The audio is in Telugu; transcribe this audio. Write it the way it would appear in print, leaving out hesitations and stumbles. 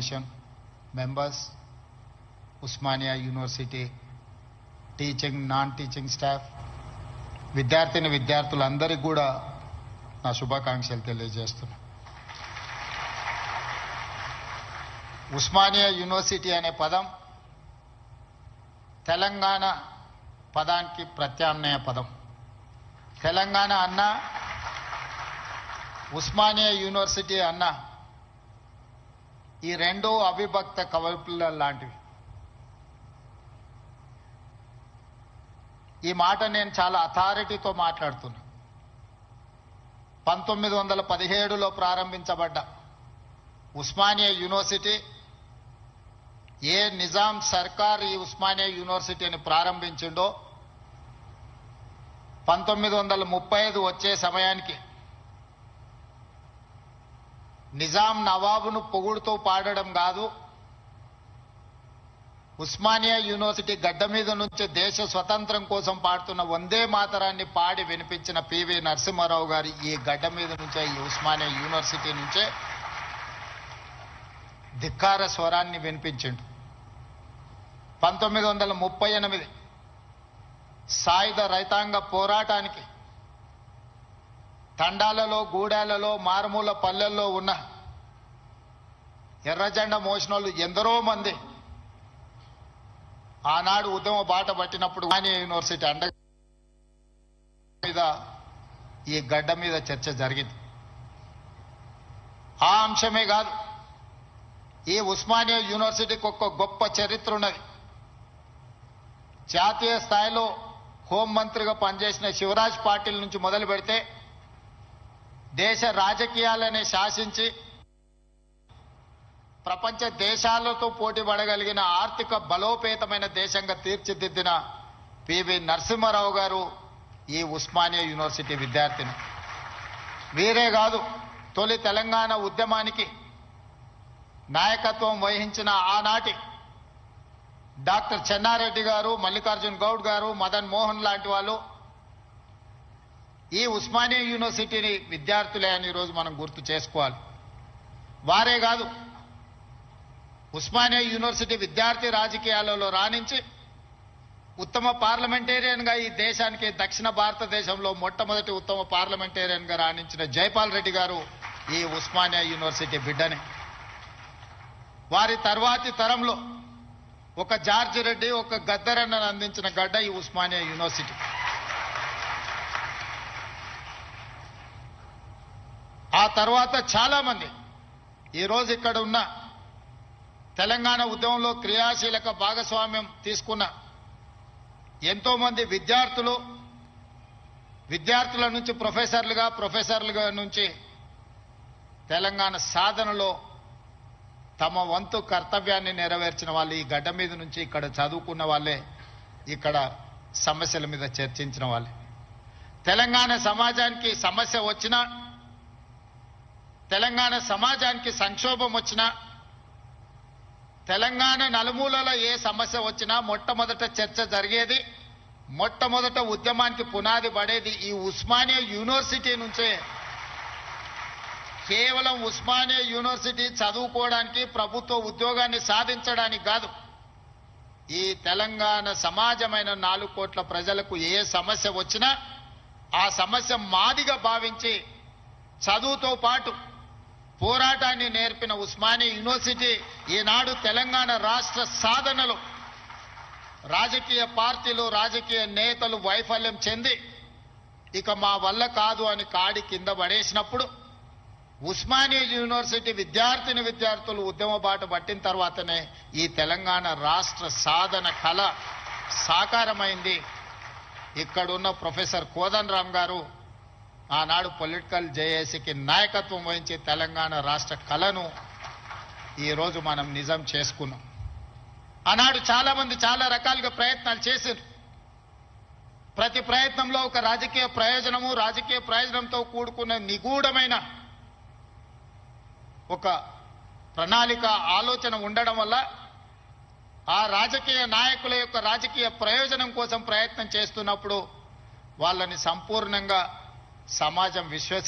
Commission, members, Usmania University, teaching, non-teaching staff, విద్యార్థిని విద్యార్థులందరికీ కూడా నా శుభాకాంక్షలు తెలియజేస్తున్నా. ఉస్మానియా యూనివర్సిటీ అనే పదం తెలంగాణ పదానికి ప్రత్యామ్నాయ పదం. తెలంగాణ అన్న, ఉస్మానియా యూనివర్సిటీ అన్న, ఈ రెండు అవిభక్త కవల్పుల లాంటివి. ఈ మాట నేను చాలా అథారిటీతో మాట్లాడుతున్నా. 1917లో ప్రారంభించబడ్డ ఉస్మానియా యూనివర్సిటీ, ఏ నిజాం సర్కార్ ఈ ఉస్మానియా యూనివర్సిటీని ప్రారంభించిండో 1935 వచ్చే సమయానికి నిజాం నవాబును పొగుడుతూ పాడడం కాదు, ఉస్మానియా యూనివర్సిటీ గడ్డ మీద నుంచి దేశ స్వతంత్రం కోసం పాడుతున్న వందే మాతరాన్ని పాడి వినిపించిన పివి నరసింహారావు గారి ఈ గడ్డ మీద నుంచే, ఈ ఉస్మానియా యూనివర్సిటీ నుంచే ధిక్కార స్వరాన్ని వినిపించిండు. 1938 సాయుధ రైతాంగ పోరాటానికి తండాలలో, గూడాలలో, మారుమూల పల్లెల్లో ఉన్న ఎర్రజెండ మోసినోళ్ళు ఎందరో మంది ఆనాడు ఉద్యమ బాట పట్టినప్పుడు ఉస్మానియా యూనివర్సిటీ అండ మీద, ఈ గడ్డ మీద చర్చ జరిగింది. ఆ అంశమే కాదు, ఈ ఉస్మానియా యూనివర్సిటీకి ఒక గొప్ప చరిత్ర ఉన్నది. జాతీయ స్థాయిలో హోంమంత్రిగా పనిచేసిన శివరాజ్ పాటిల్ నుంచి మొదలు పెడితే దేశ రాజకీయాలనే శాసించి ప్రపంచ దేశాలతో పోటీ పడగలిగిన ఆర్థిక బలోపేతమైన దేశంగా తీర్చిదిద్దిన పివి నరసింహారావు గారు ఈ ఉస్మానియా యూనివర్సిటీ విద్యార్థిని. వీరే కాదు, తొలి తెలంగాణ ఉద్యమానికి నాయకత్వం వహించిన ఆనాటి డాక్టర్ చెన్నారెడ్డి గారు, మల్లికార్జున్ గౌడ్ గారు, మదన్ మోహన్ లాంటి వాళ్ళు ఈ ఉస్మానియా యూనివర్సిటీని విద్యార్థులే అని ఈరోజు మనం గుర్తు చేసుకోవాలి. వారే కాదు, ఉస్మానియా యూనివర్సిటీ విద్యార్థి రాజకీయాలలో రాణించి ఉత్తమ పార్లమెంటేరియన్గా ఈ దేశానికి, దక్షిణ భారతదేశంలో మొట్టమొదటి ఉత్తమ పార్లమెంటేరియన్గా రాణించిన జైపాల్ రెడ్డి గారు ఈ ఉస్మానియా యూనివర్సిటీ బిడ్డనే. వారి తర్వాతి తరంలో ఒక జార్జి రెడ్డి, ఒక గద్దరన్నను అందించిన గడ్డ ఈ ఉస్మానియా యూనివర్సిటీ. ఆ తర్వాత చాలా మంది ఈరోజు ఇక్కడ ఉన్న తెలంగాణ ఉద్యమంలో క్రియాశీలక భాగస్వామ్యం తీసుకున్న ఎంతో మంది విద్యార్థుల నుంచి ప్రొఫెసర్లుగా నుంచి తెలంగాణ సాధనలో తమ వంతు కర్తవ్యాన్ని నెరవేర్చిన వాళ్ళు ఈ గడ్డ మీద నుంచి ఇక్కడ చదువుకున్న వాళ్ళే, ఇక్కడ సమస్యల మీద చర్చించిన వాళ్ళే. తెలంగాణ సమాజానికి సమస్య వచ్చినా, తెలంగాణ సమాజానికి సంక్షోభం వచ్చినా, తెలంగాణ నలుమూలలో ఏ సమస్య వచ్చినా మొట్టమొదట చర్చ జరిగేది, మొట్టమొదట ఉద్యమానికి పునాది పడేది ఈ ఉస్మానియా యూనివర్సిటీ నుంచే. కేవలం ఉస్మానియా యూనివర్సిటీ చదువుకోవడానికి, ప్రభుత్వ ఉద్యోగాన్ని సాధించడానికి కాదు, ఈ తెలంగాణ సమాజమైన 4 కోట్ల ప్రజలకు ఏ సమస్య వచ్చినా ఆ సమస్య మాదిగా భావించి చదువుతో పాటు పోరాటాన్ని నేర్పిన ఉస్మానియా యూనివర్సిటీ ఈనాడు తెలంగాణ రాష్ట్ర సాధనలో రాజకీయ పార్టీలు, రాజకీయ నేతలు వైఫల్యం చెంది ఇక మా వల్ల కాదు అని కాడి కింద పడేసినప్పుడు ఉస్మానియా యూనివర్సిటీ విద్యార్థులు ఉద్యమ బాట పట్టిన తర్వాతనే ఈ తెలంగాణ రాష్ట్ర సాధన కళ సాకారమైంది. ఇక్కడున్న ప్రొఫెసర్ కోదండరామ్ గారు ఆనాడు పొలిటికల్ జేఏసీకి నాయకత్వం వహించి తెలంగాణ రాష్ట్ర కళను ఈరోజు మనం నిజం చేసుకున్నాం. ఆనాడు చాలా మంది చాలా రకాలుగా ప్రయత్నాలు చేశారు. ప్రతి ప్రయత్నంలో ఒక రాజకీయ ప్రయోజనంతో కూడుకున్న నిగూఢమైన ఒక ప్రణాళిక, ఆలోచన ఉండడం వల్ల ఆ రాజకీయ నాయకుల యొక్క రాజకీయ ప్రయోజనం కోసం ప్రయత్నం చేస్తున్నప్పుడు వాళ్ళని సంపూర్ణంగా సమాజం విశ్వసించాలి.